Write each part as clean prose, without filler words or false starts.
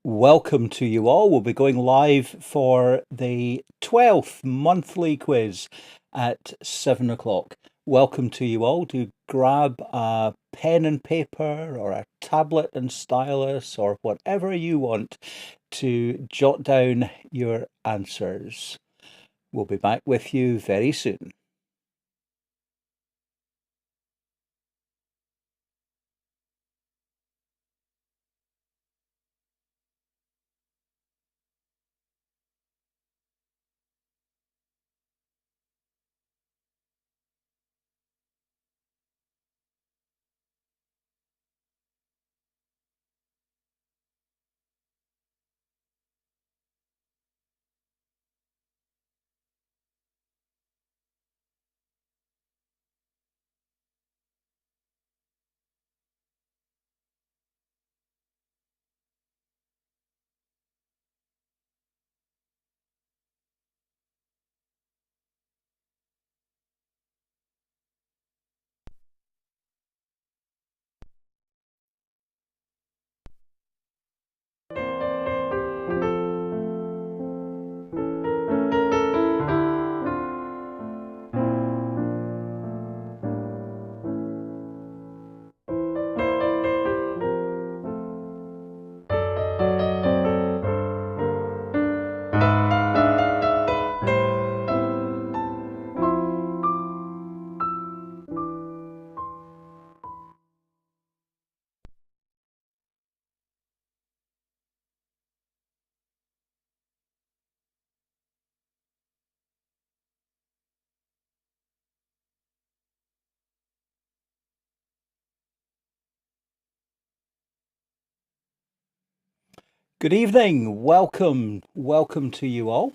Welcome to you all. We'll be going live for the 12th monthly quiz at 7 o'clock. Welcome to you all. Do grab a pen and paper or a tablet and stylus or whatever you want to jot down your answers. We'll be back with you very soon. Good evening. Welcome to you all.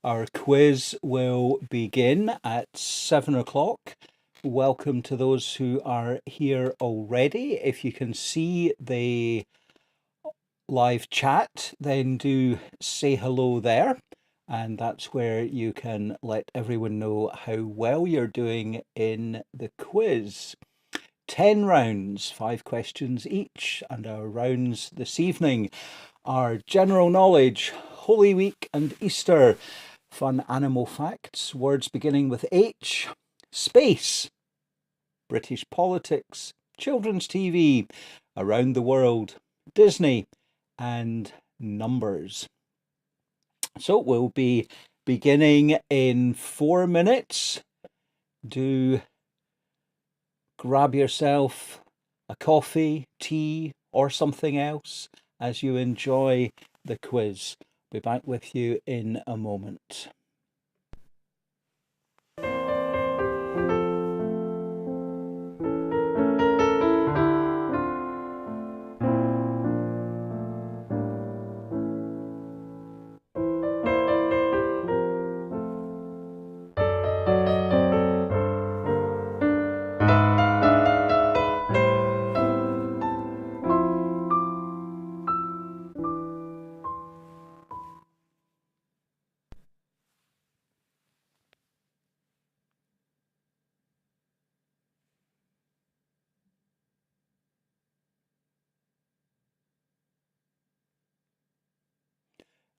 Our quiz will begin at 7 o'clock. Welcome to those who are here already. If you can see the live chat, then do say hello there. And that's where you can let everyone know how well you're doing in the quiz. 10 rounds, 5 questions each, and our rounds this evening are general knowledge, Holy Week and Easter, fun animal facts, words beginning with H, space, British politics, children's TV, around the world, Disney, and numbers. So we'll be beginning in 4 minutes. Do grab yourself a coffee, tea, or something else as you enjoy the quiz. Be back with you in a moment.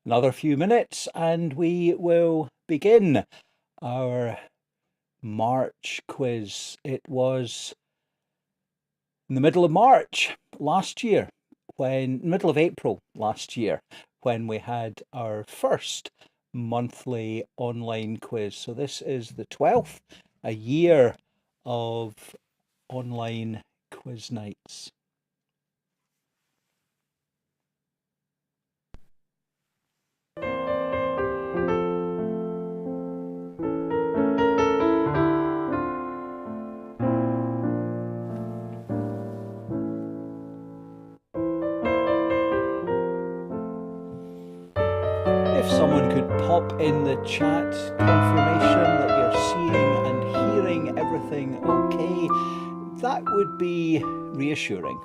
Another few minutes and we will begin our March quiz. It was in the middle of March last year, middle of April last year, when we had our first monthly online quiz. So this is the 12th, a year of online quiz nights. If someone could pop in the chat confirmation that you're seeing and hearing everything okay, that would be reassuring.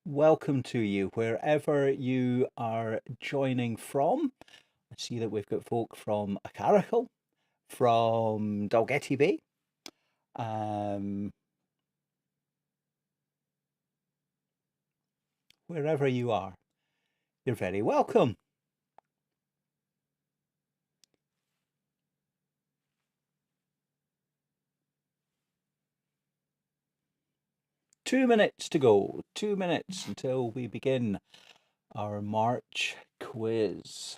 Welcome to you, wherever you are joining from. I see that we've got folk from Acarical, from Dalgety Bay. Wherever you are, you're very welcome. Two minutes to go. 2 minutes until we begin our March quiz.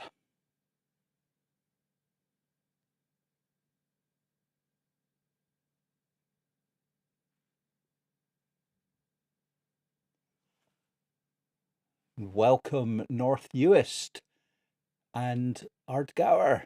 Welcome North Uist and Ardgour.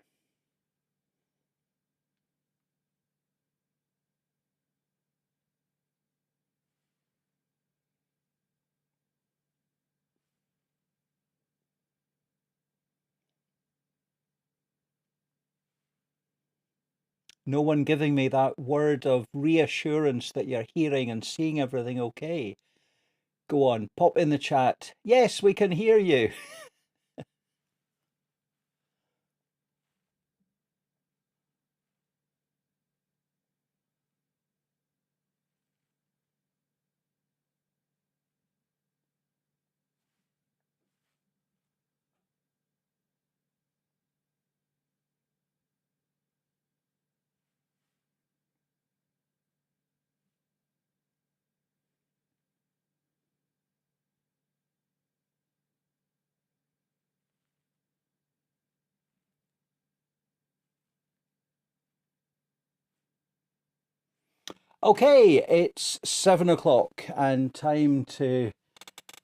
No one giving me that word of reassurance that you're hearing and seeing everything okay. Go on, pop in the chat. Yes, we can hear you. Okay, it's 7 o'clock and time to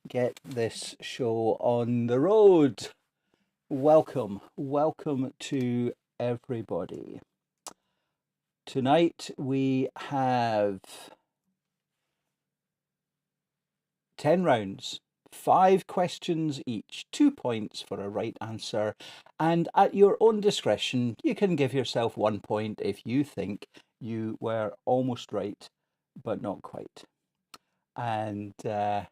get this show on the road. Welcome to everybody. Tonight we have 10 rounds, 5 questions each, 2 points for a right answer, and at your own discretion, you can give yourself 1 point if you think you were almost right, but not quite. And our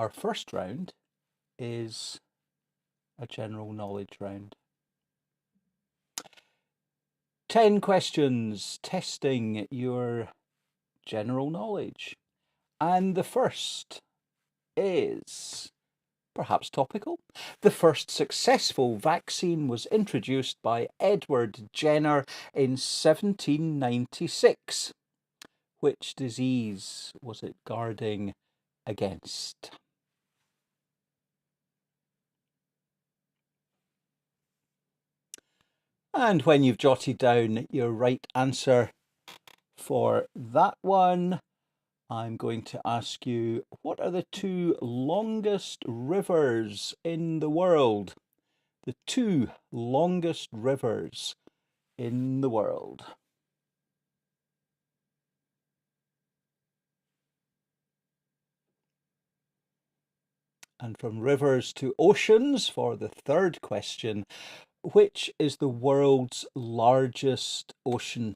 first round is a general knowledge round. 10 questions testing your general knowledge. And the first is perhaps topical. The first successful vaccine was introduced by Edward Jenner in 1796. Which disease was it guarding against? And when you've jotted down your right answer for that one, I'm going to ask you, what are the 2 longest rivers in the world? The 2 longest rivers in the world. And from rivers to oceans for the third question, which is the world's largest ocean?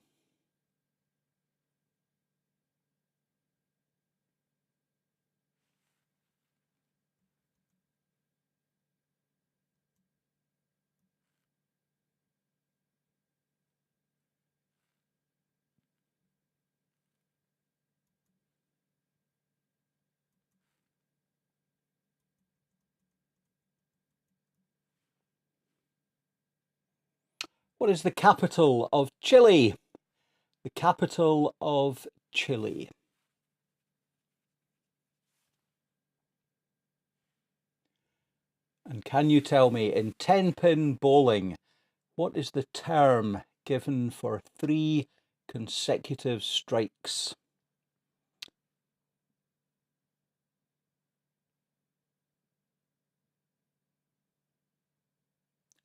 What is the capital of Chile? The capital of Chile. And can you tell me, in 10-pin bowling, what is the term given for 3 consecutive strikes?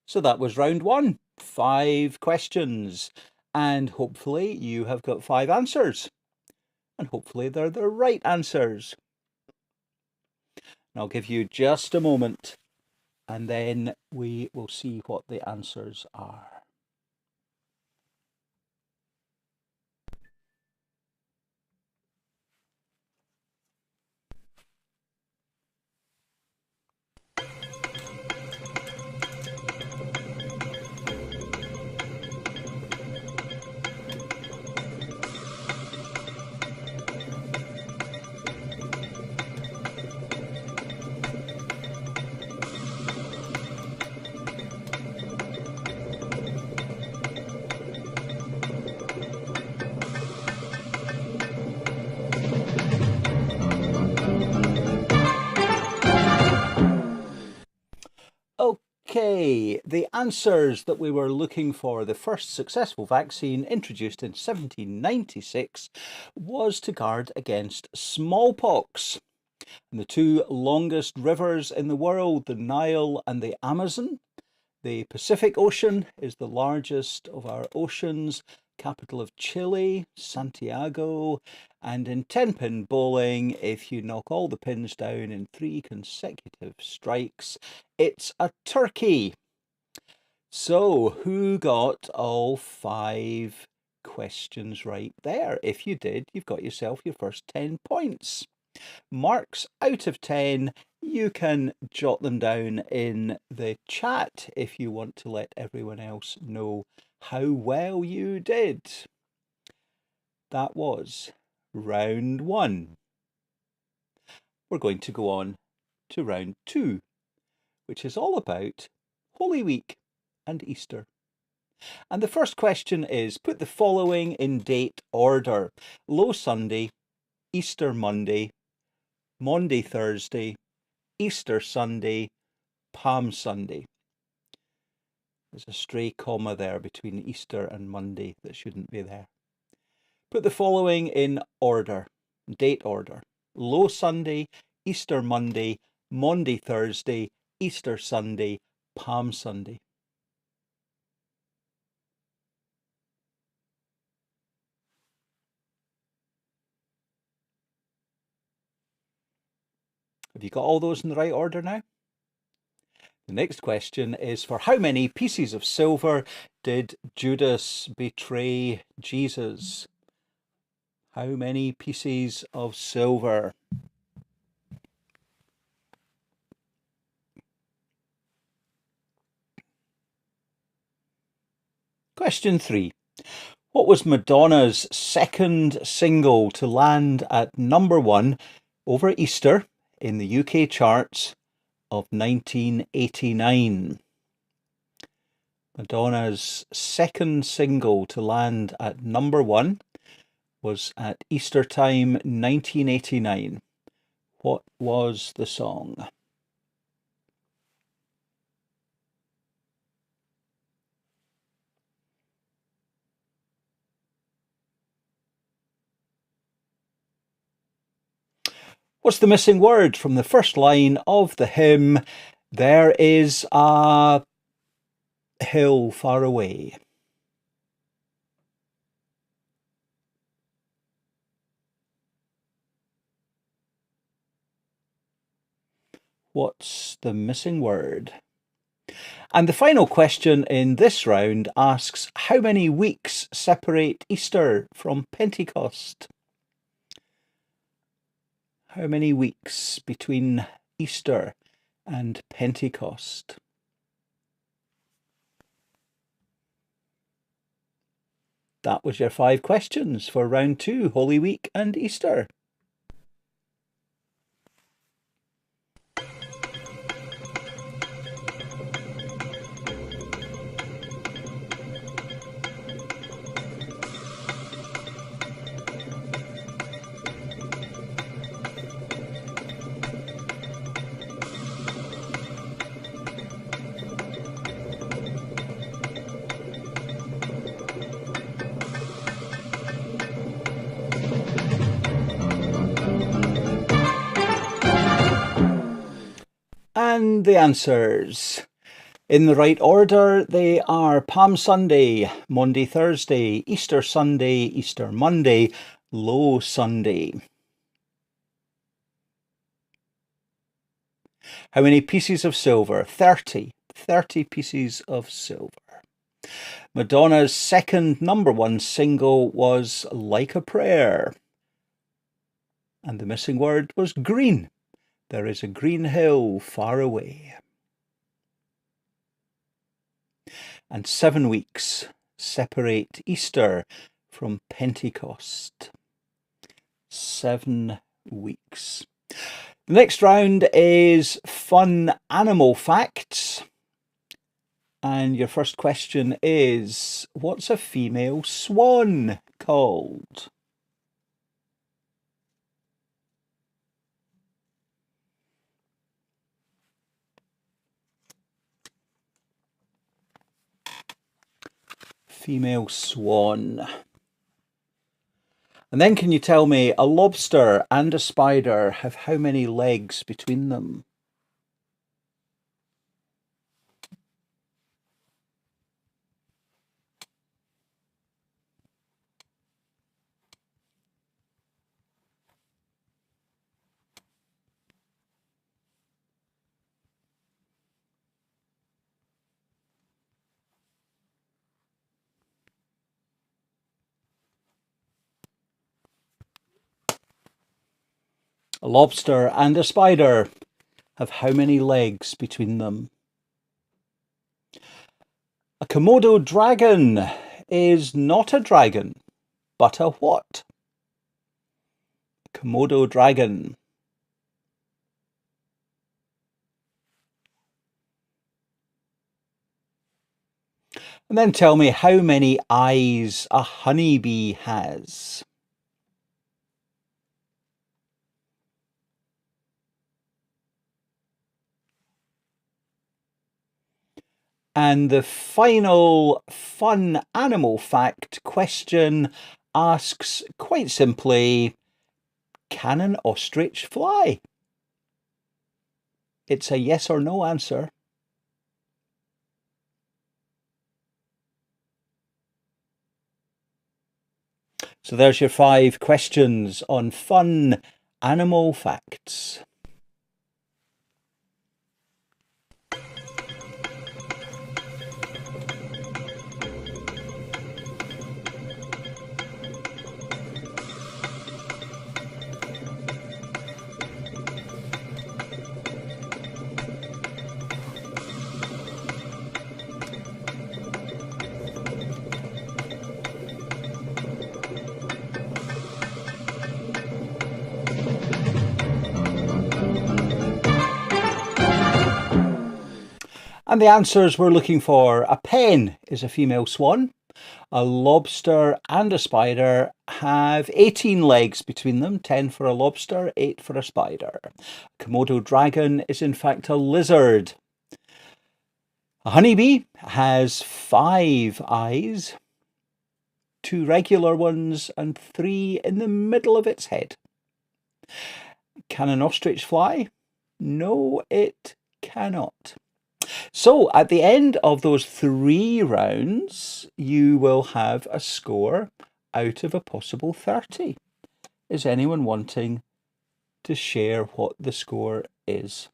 So that was round 1, 5 questions, and hopefully you have got 5 answers, and hopefully they're the right answers. And I'll give you just a moment, and then we will see what the answers are. Okay, the answers that we were looking for. The first successful vaccine introduced in 1796 was to guard against smallpox. And the two longest rivers in the world, the Nile and the Amazon. The Pacific Ocean is the largest of our oceans. Capital of Chile, Santiago. And in 10-pin bowling, if you knock all the pins down in 3 consecutive strikes, it's a turkey. So who got all 5 questions right there? If you did, you've got yourself your first 10 points. Marks out of 10, you can jot them down in the chat if you want to let everyone else know how well you did. That was round 1. We're going to go on to round 2, which is all about Holy Week and Easter. And the first question is, put the following in date order: Low Sunday, Easter Monday, Maundy Thursday, Easter Sunday, Palm Sunday. There's a stray comma there between Easter and Monday that shouldn't be there. Put the following in order, date order: Low Sunday, Easter Monday, Maundy Thursday, Easter Sunday, Palm Sunday. Have you got all those in the right order now? The next question is, for how many pieces of silver did Judas betray Jesus? How many pieces of silver? Question 3. What was Madonna's second single to land at #1 over Easter in the UK charts of 1989? Madonna's second single to land at #1 was at Easter time 1989. What was the song? What's the missing word from the first line of the hymn, "There is a hill far away"? What's the missing word? And the final question in this round asks, how many weeks separate Easter from Pentecost? How many weeks between Easter and Pentecost? That was your 5 questions for round 2, Holy Week and Easter. And the answers, in the right order, they are Palm Sunday, Maundy Thursday, Easter Sunday, Easter Monday, Low Sunday. How many pieces of silver? 30. 30 pieces of silver. Madonna's second #1 single was Like a Prayer. And the missing word was green. There is a green hill far away. And 7 weeks separate Easter from Pentecost. 7 weeks. The next round is fun animal facts. And your first question is, what's a female swan called? female swan. And then can you tell me, a lobster and a spider have how many legs between them? A lobster and a spider have how many legs between them? A Komodo dragon is not a dragon, but a what? Komodo dragon. And then tell me how many eyes a honeybee has. And the final fun animal fact question asks quite simply, can an ostrich fly? It's a yes or no answer. So there's your 5 questions on fun animal facts. And the answers we're looking for: a pen is a female swan, a lobster and a spider have 18 legs between them, 10 for a lobster, 8 for a spider. A Komodo dragon is in fact a lizard. A honeybee has 5 eyes, 2 regular ones and 3 in the middle of its head. Can an ostrich fly? No, it cannot. So at the end of those 3 rounds, you will have a score out of a possible 30. Is anyone wanting to share what the score is?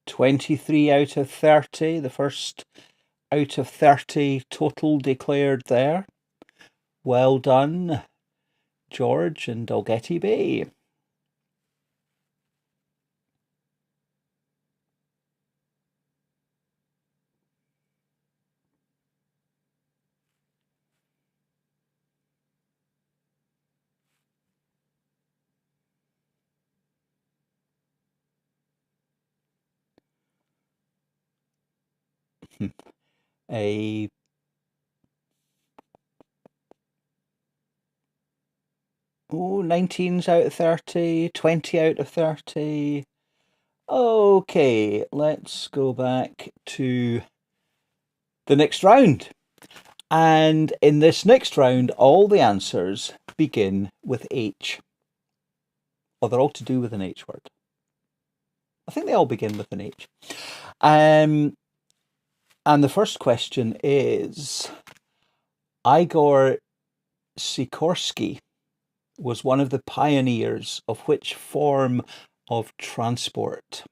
"23 out of 30, the first out of 30 total declared there. Well done, George and Dalgety Bay. A 19s out of 30, 20 out of 30. Okay, let's go back to the next round. And in this next round, all the answers begin with H. Or they're all to do with an H word. I think they all begin with an H. And the first question is, Igor Sikorsky was one of the pioneers of which form of transport?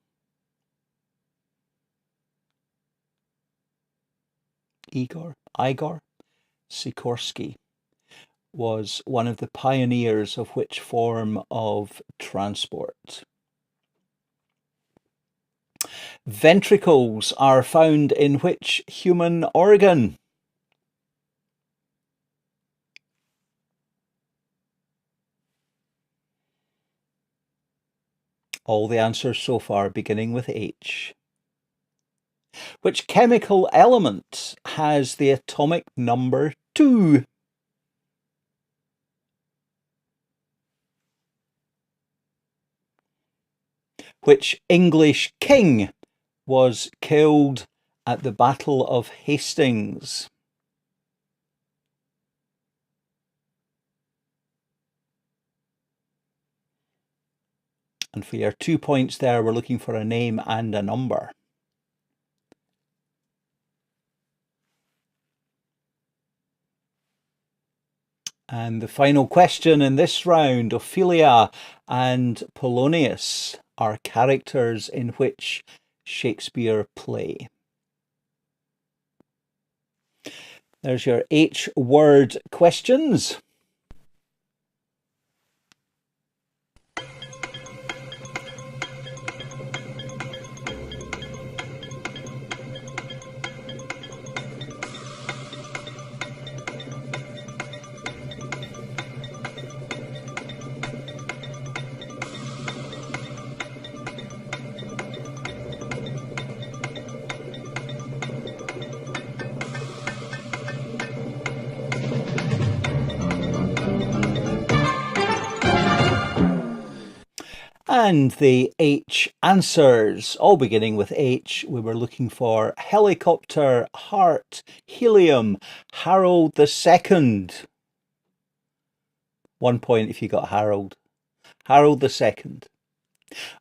Igor Sikorsky was one of the pioneers of which form of transport? Ventricles are found in which human organ? All the answers so far beginning with H. Which chemical element has the atomic number 2? Which English king was killed at the Battle of Hastings? And for your 2 points there, we're looking for a name and a number. And the final question in this round, Ophelia and Polonius are characters in which Shakespeare play? There's your H-word questions. And the H answers, all beginning with H, we were looking for helicopter, heart, helium, Harold II. 1 point if you got Harold. Harold II.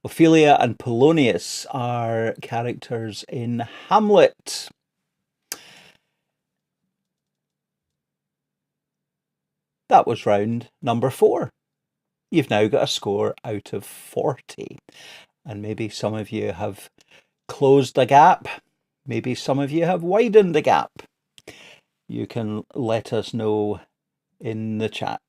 Ophelia and Polonius are characters in Hamlet. That was round number 4. You've now got a score out of 40. And maybe some of you have closed the gap. Maybe some of you have widened the gap. You can let us know in the chat.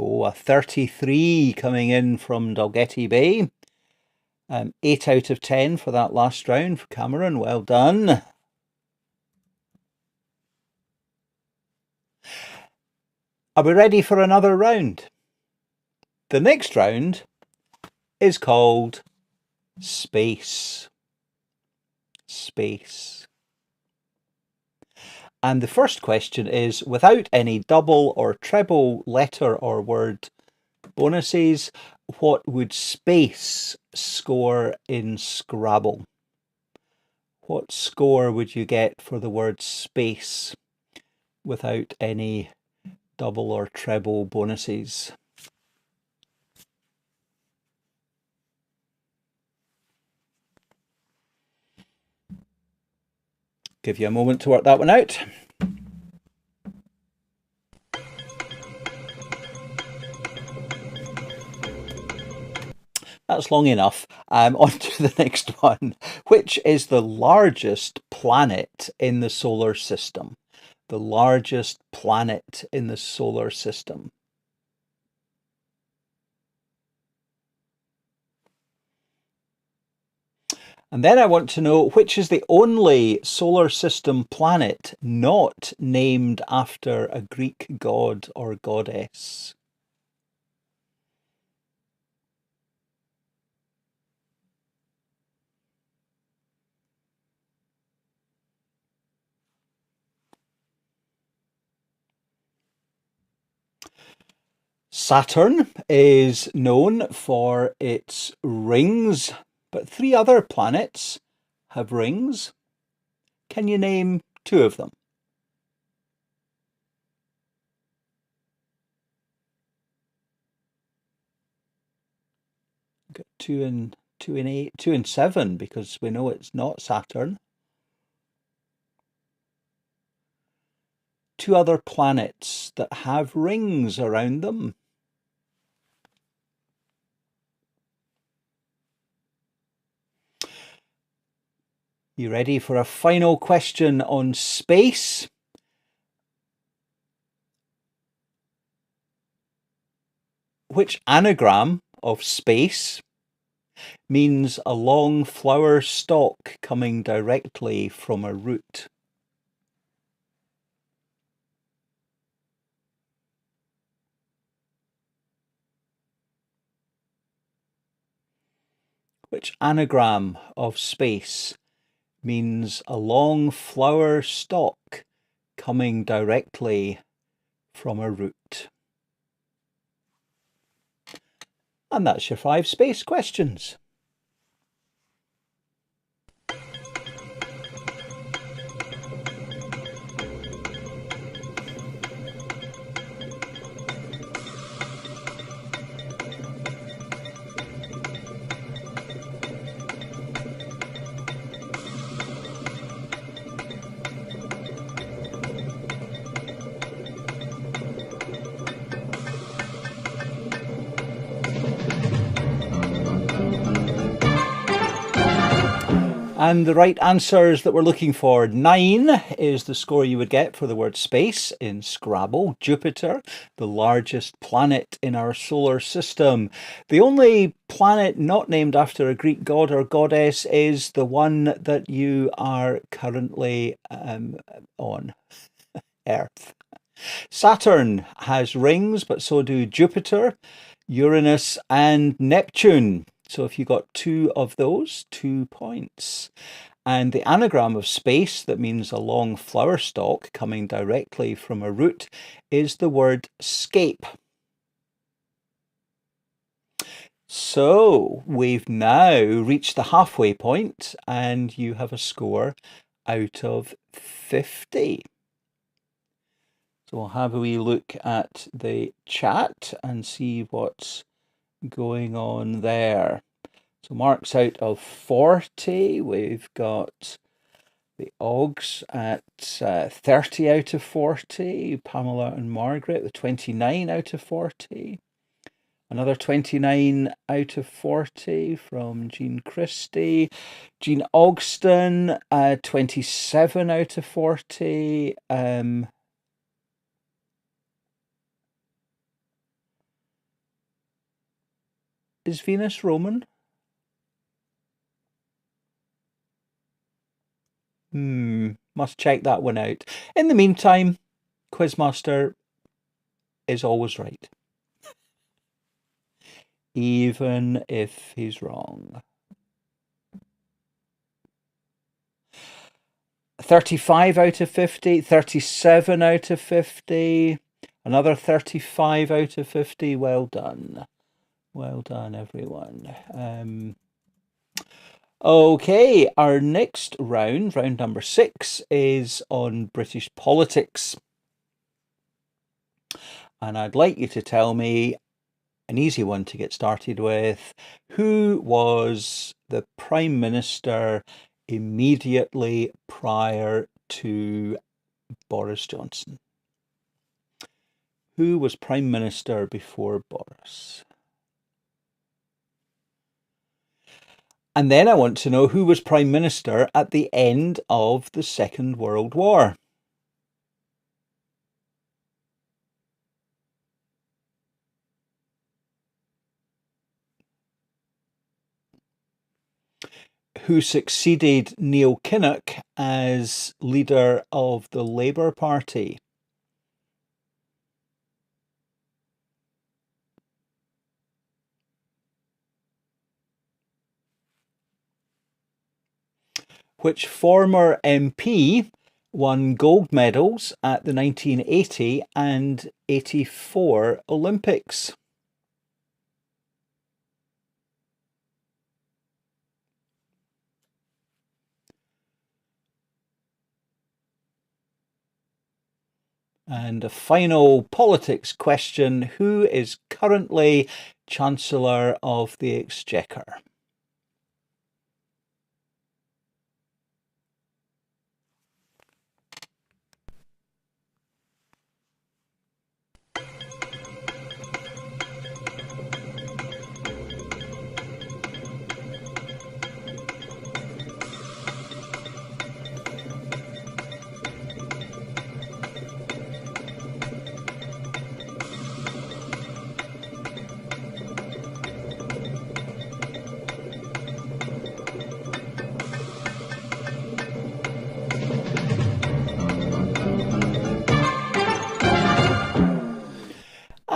Oh, a 33 coming in from Dalgety Bay. 8 out of 10 for that last round for Cameron. Well done. Are we ready for another round? The next round is called Space. Space. And the first question is, without any double or treble letter or word bonuses, what would space score in Scrabble? What score would you get for the word space without any double or treble bonuses? Give you a moment to work that one out. That's long enough. On to the next one. Which is the largest planet in the solar system? The largest planet in the solar system. And then I want to know which is the only solar system planet not named after a Greek god or goddess. Saturn is known for its rings, but 3 other planets have rings. Can you name 2 of them? Got 2 and 8, 2 and 7, because we know it's not Saturn. 2 other planets that have rings around them. You ready for a final question on space? Which anagram of space means a long flower stalk coming directly from a root. Which anagram of space means a long flower stalk coming directly from a root? And that's your 5 space questions. And the right answers that we're looking for: 9 is the score you would get for the word space in Scrabble. Jupiter, the largest planet in our solar system. The only planet not named after a Greek god or goddess is the one that you are currently on, Earth. Saturn has rings, but so do Jupiter, Uranus, and Neptune. So if you got 2 of those, 2 points. And the anagram of space, that means a long flower stalk coming directly from a root, is the word scape. So we've now reached the halfway point, and you have a score out of 50. So we'll have a wee look at the chat and see what's going on there. So marks out of 40. We've got the Ogs at 30 out of 40. Pamela and Margaret with 29 out of 40. Another 29 out of 40 from Jean Christie. Jean Ogston, 27 out of 40. Is Venus Roman? Must check that one out. In the meantime, Quizmaster is always right. Even if he's wrong. 35 out of 50, 37 out of 50, another 35 out of 50. Well done. Well done, everyone. Okay, our next round, round number 6, is on British politics. And I'd like you to tell me, an easy one to get started with, who was the Prime Minister immediately prior to Boris Johnson? Who was Prime Minister before Boris? And then I want to know who was Prime Minister at the end of the Second World War. Who succeeded Neil Kinnock as leader of the Labour Party? Which former MP won gold medals at the 1980 and 84 Olympics? And a final politics question: who is currently Chancellor of the Exchequer?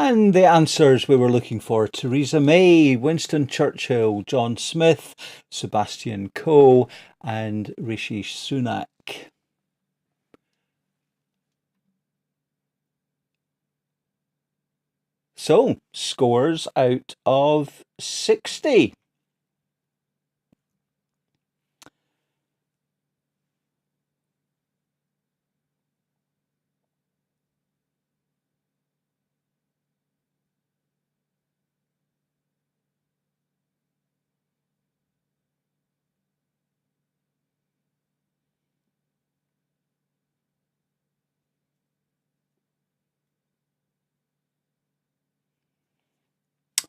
And the answers we were looking for: Theresa May, Winston Churchill, John Smith, Sebastian Coe, and Rishi Sunak. So, scores out of 60.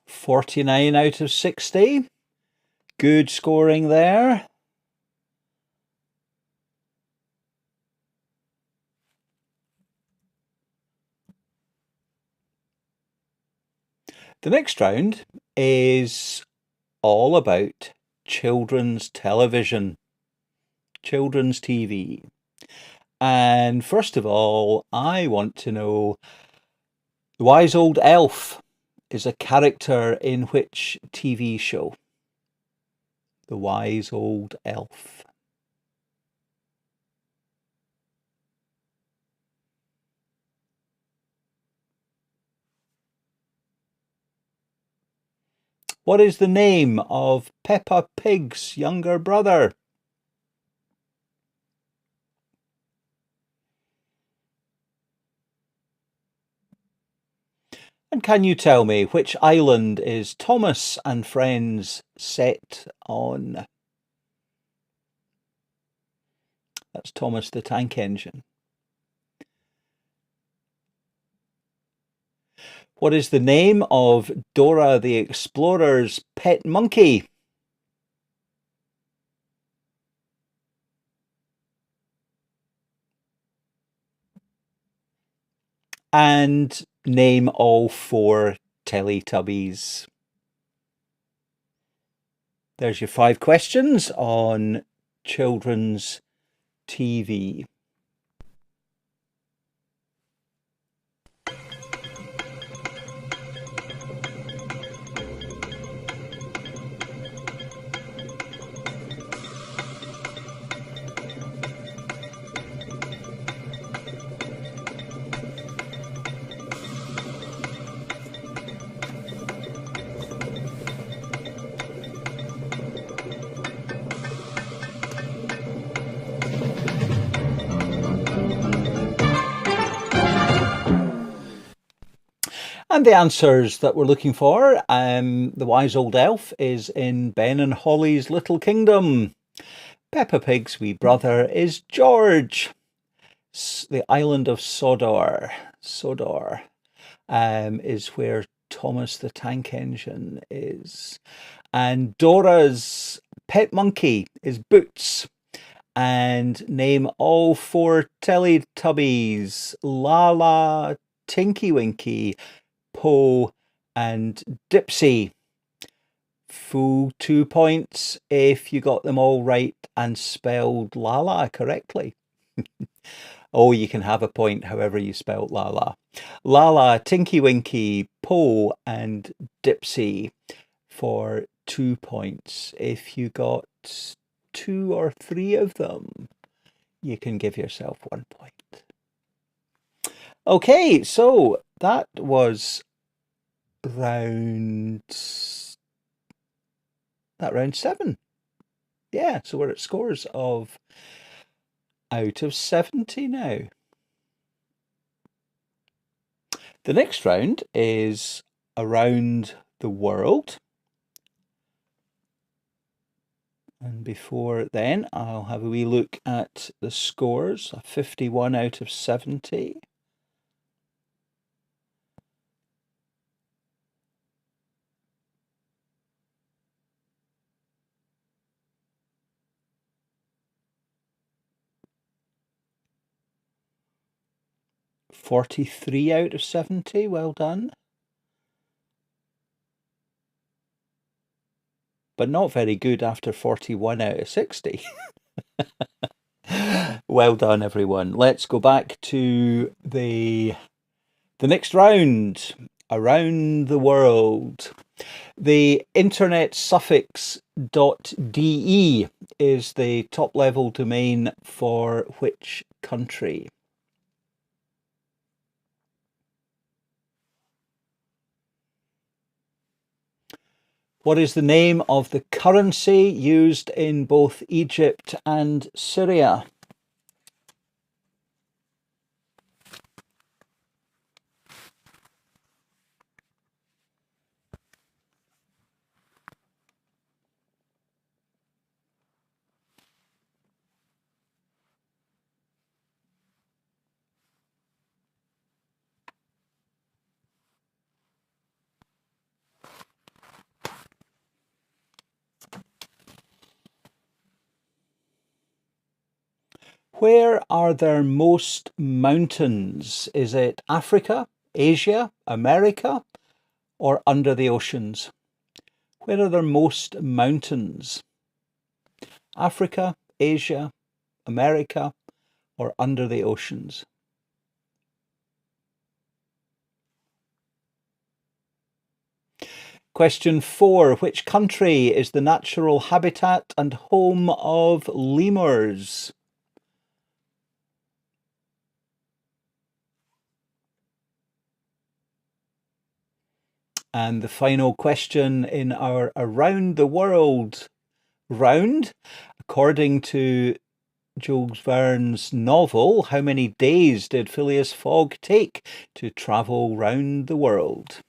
$49 out of 60. Good scoring there. The next round is all about children's television, children's TV. And first of all, I want to know, the Wise Old Elf is a character in which TV show? The Wise Old Elf. What is the name of Peppa Pig's younger brother? And can you tell me which island is Thomas and Friends set on? That's Thomas the Tank Engine. What is the name of Dora the Explorer's pet monkey? And name all 4 Teletubbies. There's your 5 questions on children's TV. And the answers that we're looking for, the Wise Old Elf is in Ben and Holly's Little Kingdom. Peppa Pig's wee brother is George. The island of Sodor is where Thomas the Tank Engine is. And Dora's pet monkey is Boots. And name all 4 Teletubbies: Laa-Laa, Tinky Winky, Po, and Dipsy. Full 2 points if you got them all right and spelled Laa-Laa correctly. Oh, you can have a point however you spelled Laa-Laa. Laa-Laa, Tinky Winky, Po, and Dipsy for 2 points. If you got 2 or 3 of them, you can give yourself 1 point. Okay, so that was round 7. Yeah, so we're at scores of out of 70 now. The next round is around the world. And before then, I'll have a wee look at the scores. 51 out of 70. $43 out of 70. Well done. But not very good after 41 out of 60. Well done, everyone. Let's go back to the next round. around the world. The internet suffix .de is the top level domain for which country? What is the name of the currency used in both Egypt and Syria? Where are there most mountains? Is it Africa, Asia, America, or under the oceans? Where are there most mountains? Africa, Asia, America, or under the oceans? Question 4. Which country is the natural habitat and home of lemurs? And the final question in our Around the World round, according to Jules Verne's novel, how many days did Phileas Fogg take to travel round the world?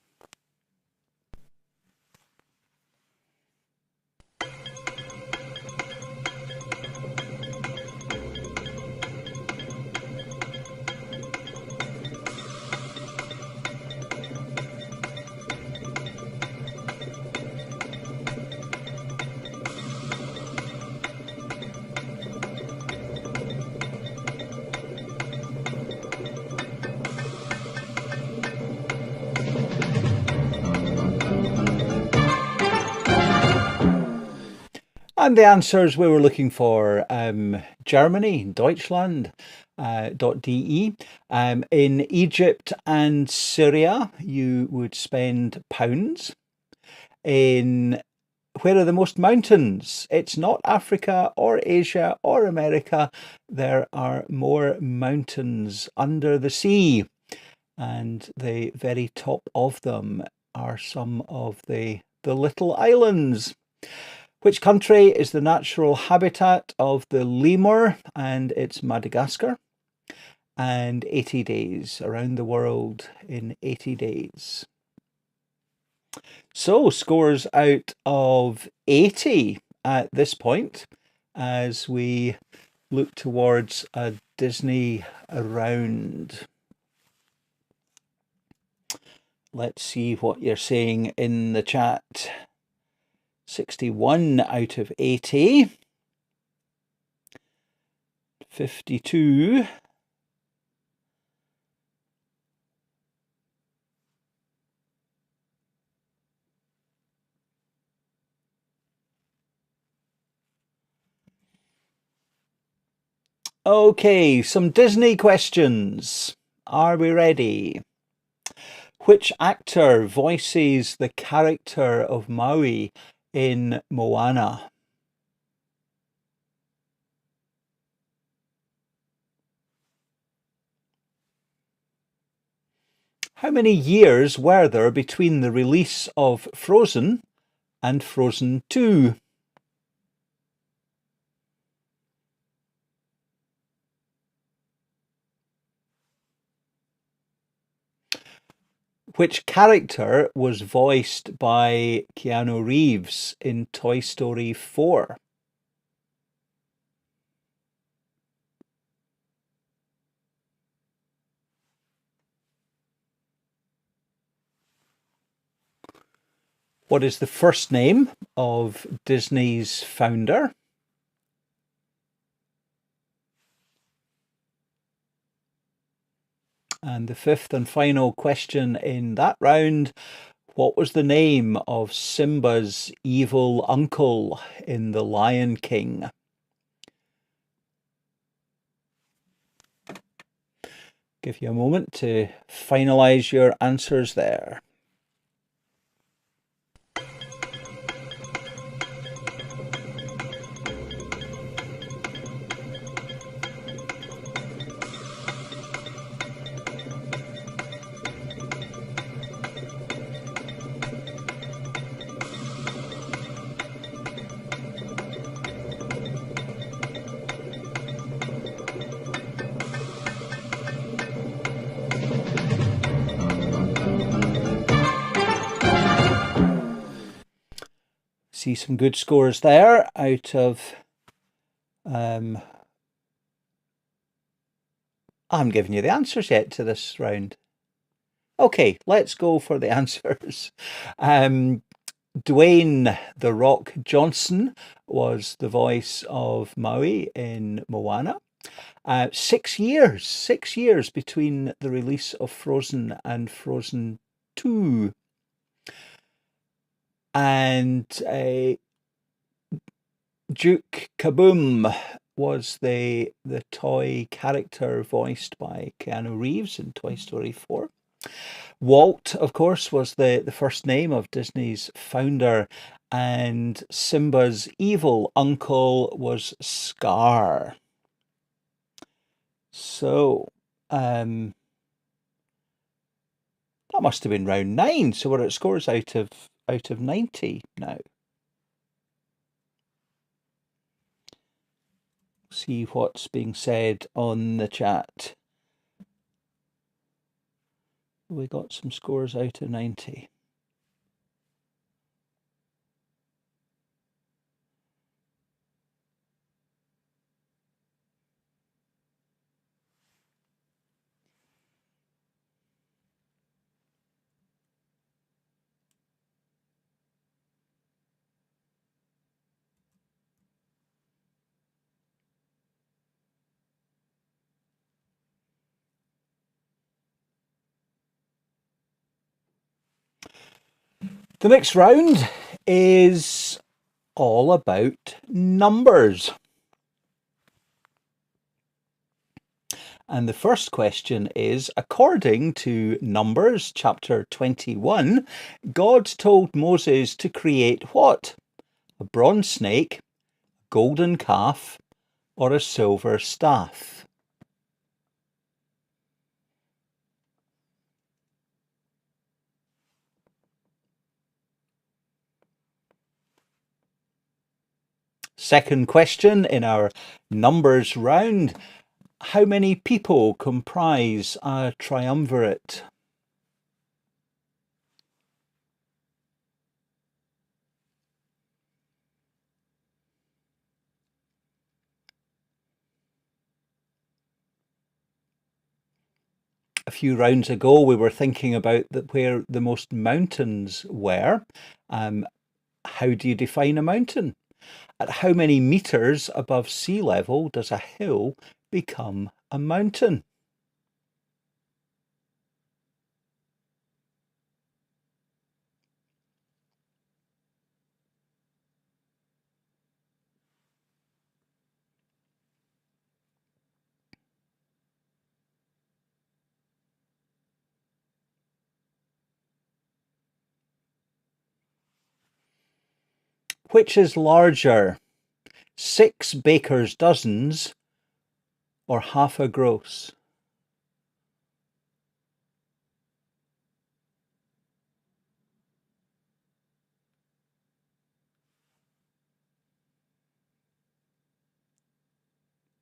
And the answers we were looking for, Germany, Deutschland, .de. In Egypt and Syria, you would spend pounds. Where are the most mountains? It's not Africa or Asia or America. There are more mountains under the sea. And the very top of them are some of the little islands. Which country is the natural habitat of the lemur? And it's Madagascar. And 80 days, around the world in 80 days. So scores out of 80 at this point as we look towards a Disney round. Let's see what you're saying in the chat. 61 out of 80. 52. Okay, some Disney questions. Are we ready? Which actor voices the character of Maui in Moana? How many years were there between the release of Frozen and Frozen 2? Which character was voiced by Keanu Reeves in Toy Story 4? What is the first name of Disney's founder? And the fifth and final question in that round, what was the name of Simba's evil uncle in The Lion King? Give you a moment to finalize your answers there. see some good scores there out of... I'm giving you the answers yet to this round. Okay, let's go for the answers. Dwayne "The Rock" Johnson was the voice of Maui in Moana. 6 years between the release of Frozen and Frozen 2. And Duke Kaboom was the toy character voiced by Keanu Reeves in Toy Story 4. Walt, of course, was the first name of Disney's founder, and Simba's evil uncle was Scar. So, that must have been round 9. So we're at scores out of 90 now. See what's being said on the chat. We got some scores out of 90. The next round is all about numbers. And the first question is, according to Numbers chapter 21, God told Moses to create what? A bronze snake, a golden calf, or a silver staff? Second question in our numbers round. How many people comprise a triumvirate? A few rounds ago, we were thinking about where the most mountains were. How do you define a mountain? At how many meters above sea level does a hill become a mountain? Which is larger, 6 baker's dozens or half a gross?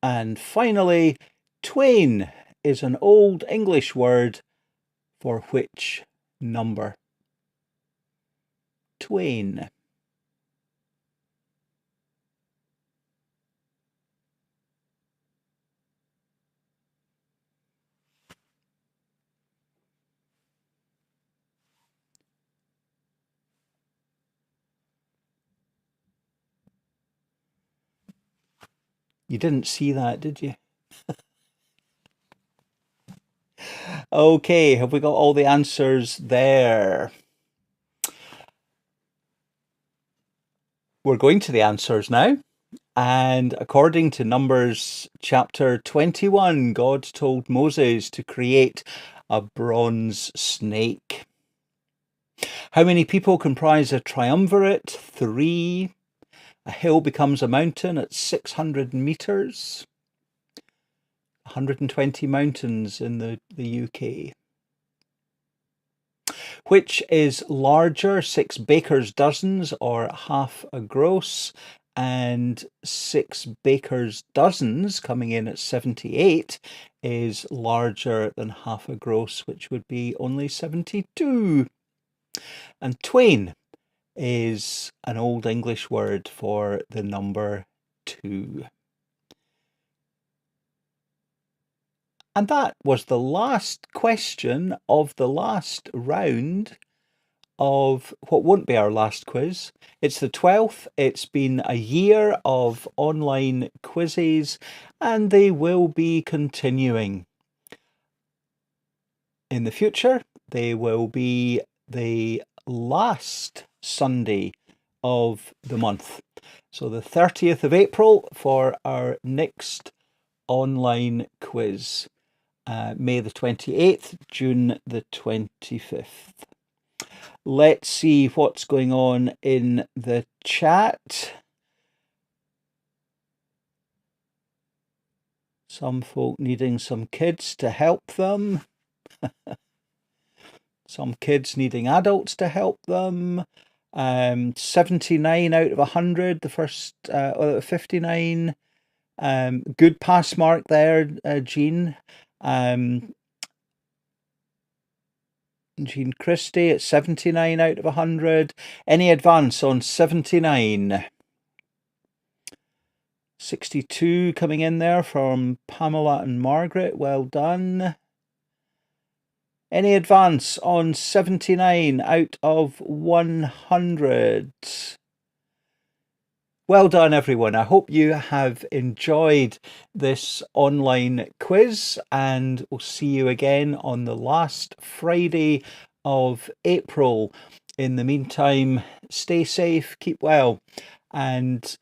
And finally, twain is an old English word for which number? Twain. You didn't see that, did you? Okay, have we got all the answers there? We're going to the answers now. And according to Numbers chapter 21, God told Moses to create a bronze snake. How many people comprise a triumvirate? 3. A hill becomes a mountain at 600 meters. 120 mountains in the UK. Which is larger, 6 baker's dozens or half a gross? And 6 baker's dozens, coming in at 78, is larger than half a gross, which would be only 72. And twain is an Old English word for the number 2. And that was the last question of the last round of what won't be our last quiz. It's the 12th. It's been a year of online quizzes, and they will be continuing. In the future, they will be the last Sunday of the month. So the 30th of April for our next online quiz. May the 28th, June the 25th. Let's see what's going on in the chat. Some folk needing some kids to help them. Some kids needing adults to help them. 79 out of 100, the first 59. Good pass mark there, Jean. Jean Christie at 79 out of 100. Any advance on 79? 62 coming in there from Pamela and Margaret. Well done. Any advance on 79 out of 100? Well done, everyone. I hope you have enjoyed this online quiz, and we'll see you again on the last Friday of April. In the meantime, stay safe, keep well, and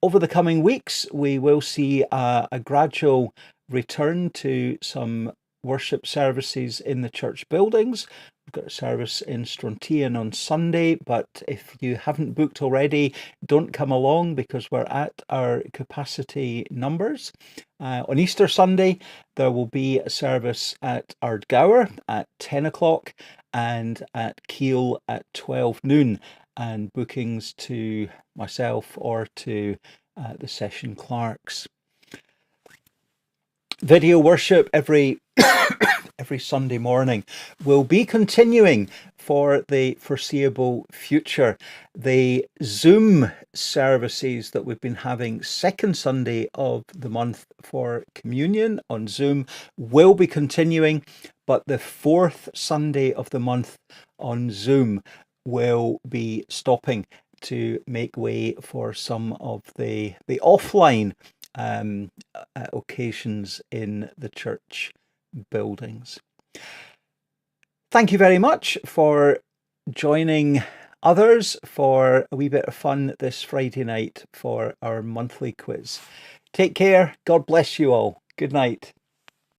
over the coming weeks, we will see a gradual return to some worship services in the church buildings. We've got a service in Strontian on Sunday, but if you haven't booked already, don't come along because we're at our capacity numbers. On Easter Sunday, there will be a service at Ardgour at 10 o'clock and at Kiel at 12 noon, and bookings to myself or to the session clerks. Video worship every Sunday morning will be continuing for the foreseeable future. The Zoom services that we've been having second Sunday of the month for communion on Zoom will be continuing, but the fourth Sunday of the month on Zoom will be stopping to make way for some of the offline occasions in the church buildings. Thank you very much for joining others for a wee bit of fun this Friday night for our monthly quiz. Take care. God bless you all. Good night.